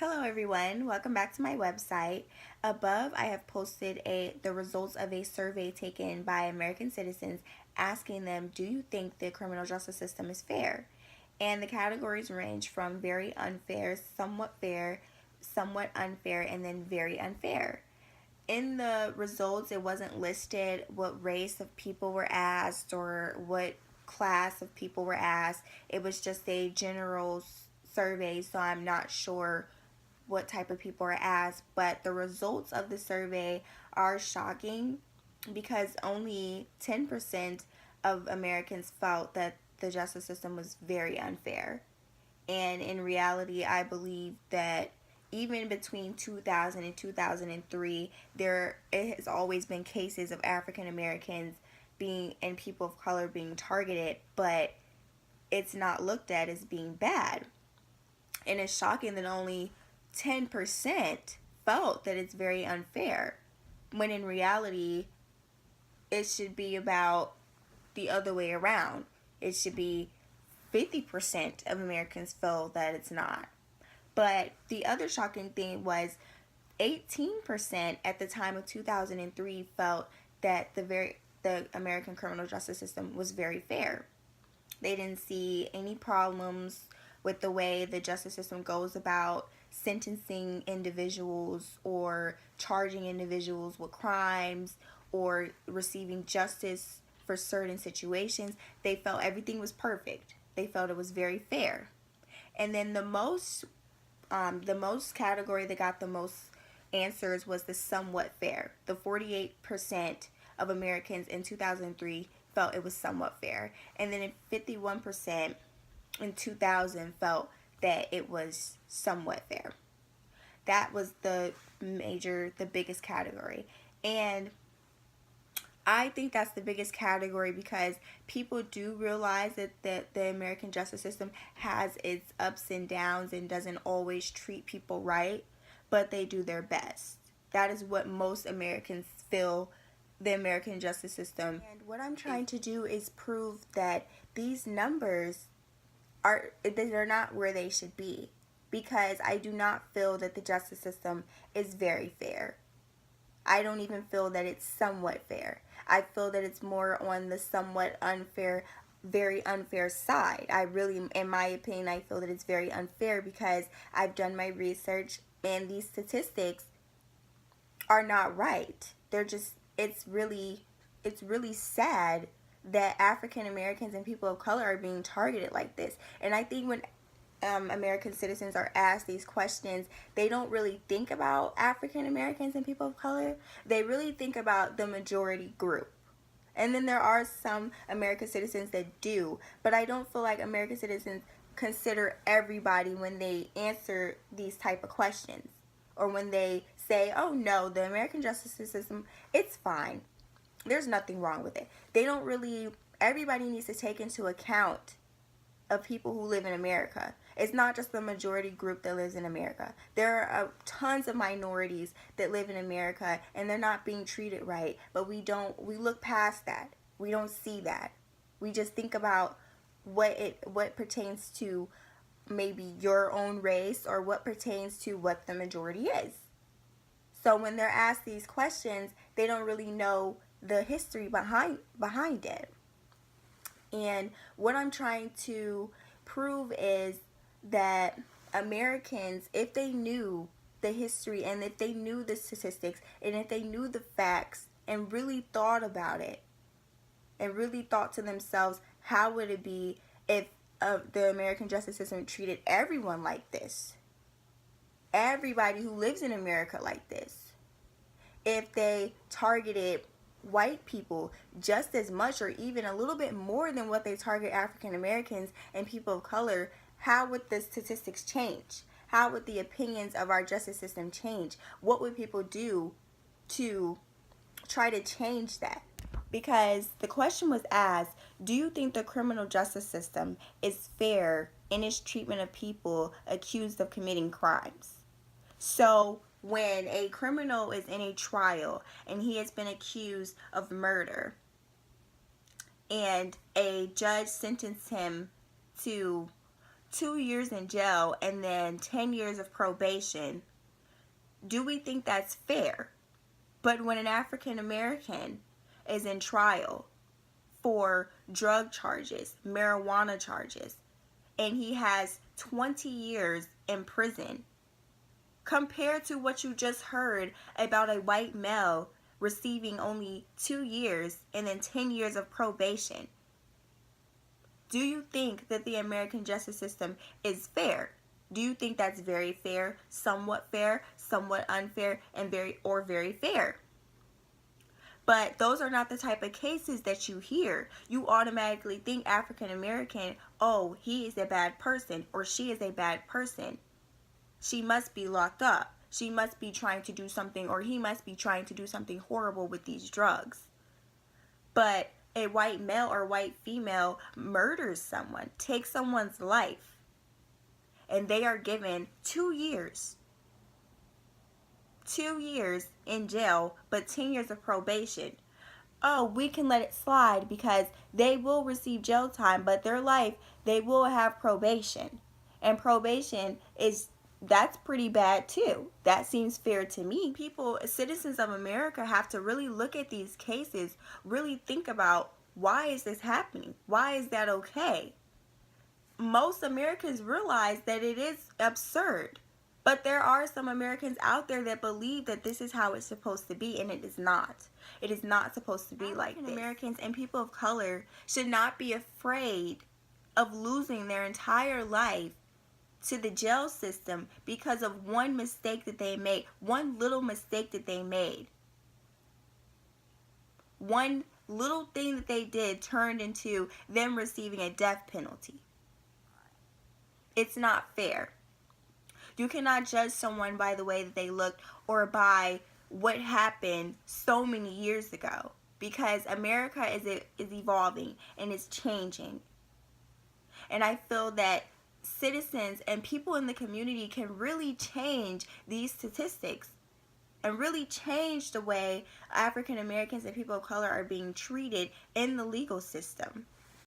Hello everyone, welcome back to my website. Above I have posted the results of a survey taken by American citizens asking them, do you think the criminal justice system is fair? And the categories range from very unfair, somewhat unfair, and then very unfair. In the results it wasn't listed what race of people were asked or what class of people were asked. It was just a general survey, so I'm not sure what type of people are asked, but the results of the survey are shocking because only 10% of Americans felt that the justice system was very unfair. And in reality, I believe that even between 2000 and 2003, there it has always been cases of African Americans being and people of color being targeted, but it's not looked at as being bad. And it's shocking that only 10% felt that it's very unfair, when in reality, it should be about the other way around. It should be 50% of Americans feel that it's not. But the other shocking thing was 18% at the time of 2003 felt that the American criminal justice system was very fair. They didn't see any problems with the way the justice system goes about sentencing individuals or charging individuals with crimes or receiving justice for certain situations. They felt everything was perfect. They felt it was very fair. And then the most category that got the most answers was the somewhat fair. The 48% of Americans in 2003 felt it was somewhat fair, and then 51% in 2000 felt that it was somewhat fair. That was the biggest category. And I think that's the biggest category because people do realize that the American justice system has its ups and downs and doesn't always treat people right, but they do their best. That is what most Americans feel the American justice system. And what I'm trying to do is prove that these numbers they're not where they should be, because I do not feel that the justice system is very fair. I don't even feel that it's somewhat fair. I feel that it's more on the somewhat unfair, very unfair side. I really, in my opinion, I feel that it's very unfair because I've done my research and these statistics are not right. They're just, it's really sad that African Americans and people of color are being targeted like this. And I think when American citizens are asked these questions, they don't really think about African Americans and people of color. They really think about the majority group. And then there are some American citizens that do, but I don't feel like American citizens consider everybody when they answer these type of questions, or when they say, oh no, the American justice system, it's fine. There's nothing wrong with it. They don't really, everybody needs to take into account of people who live in America. It's not just the majority group that lives in America. There are tons of minorities that live in America and they're not being treated right, but we look past that. We don't see that. We just think about what pertains to maybe your own race, or what pertains to what the majority is. So when they're asked these questions, they don't really know the history behind it. And what I'm trying to prove is that Americans, if they knew the history and if they knew the statistics and if they knew the facts and really thought about it and really thought to themselves, how would it be if the American justice system treated everyone like this? Everybody who lives in America like this. If they targeted white people just as much or even a little bit more than what they target African Americans and people of color, how would the statistics change? How would the opinions of our justice system change? What would people do to try to change that? Because the question was asked, do you think the criminal justice system is fair in its treatment of people accused of committing crimes? So when a criminal is in a trial and he has been accused of murder and a judge sentenced him to 2 years in jail and then 10 years of probation, do we think that's fair? But when an African American is in trial for drug charges, marijuana charges, and he has 20 years in prison, compared to what you just heard about a white male receiving only 2 years and then 10 years of probation, do you think that the American justice system is fair? Do you think that's very fair, somewhat unfair, and very fair? But those are not the type of cases that you hear. You automatically think African American, oh, he is a bad person or she is a bad person. She must be locked up. She must be trying to do something, or he must be trying to do something horrible with these drugs. But a white male or white female murders someone, takes someone's life, and they are given 2 years. 2 years in jail, but 10 years of probation. Oh, we can let it slide because they will receive jail time, but their life, they will have probation. And probation that's pretty bad too. That seems fair to me. People, citizens of America, have to really look at these cases, really think about, why is this happening? Why is that okay? Most Americans realize that it is absurd. But there are some Americans out there that believe that this is how it's supposed to be, and it is not. It is not supposed to be like this. Americans and people of color should not be afraid of losing their entire life to the jail system because of one mistake that they made, one little mistake that they made. One little thing that they did turned into them receiving a death penalty. It's not fair. You cannot judge someone by the way that they look or by what happened so many years ago, because America is evolving and is changing. And I feel that citizens and people in the community can really change these statistics and really change the way African Americans and people of color are being treated in the legal system.